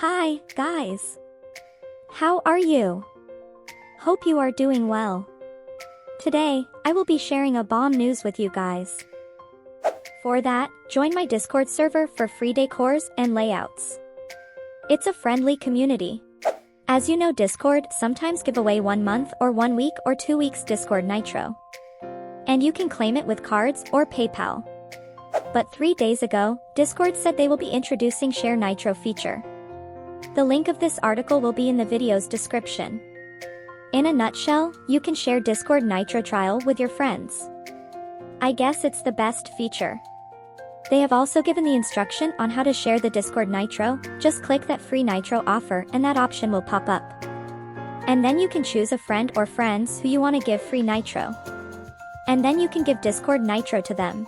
Hi, guys. How are you? Hope you are doing well. Today, I will be sharing a bomb news with you guys. For that, join my Discord server for free decors and layouts. It's a friendly community. As you know, Discord sometimes give away 1 month or 1 week or 2 weeks Discord Nitro. And you can claim it with cards or PayPal. But 3 days ago, Discord said they will be introducing Share Nitro feature. The link of this article will be in the video's description. In a nutshell, you can share Discord Nitro trial with your friends. I guess it's the best feature. They have also given the instruction on how to share the Discord Nitro. Just click that free Nitro offer and that option will pop up. And then you can choose a friend or friends who you want to give free Nitro. And then you can give Discord Nitro to them.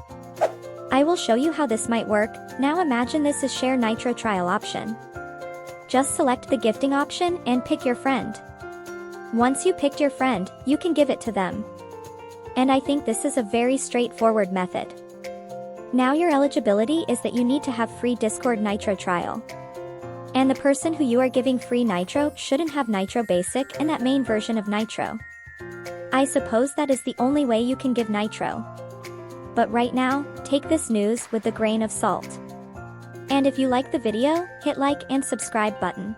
I will show you how this might work. Now imagine this is Share Nitro trial option. Just select the gifting option and pick your friend. Once you picked your friend, you can give it to them. And I think this is a very straightforward method. Now your eligibility is that you need to have free Discord Nitro trial. And the person who you are giving free Nitro shouldn't have Nitro Basic and that main version of Nitro. I suppose that is the only way you can give Nitro. But right now, take this news with a grain of salt. And if you like the video, hit like and subscribe button.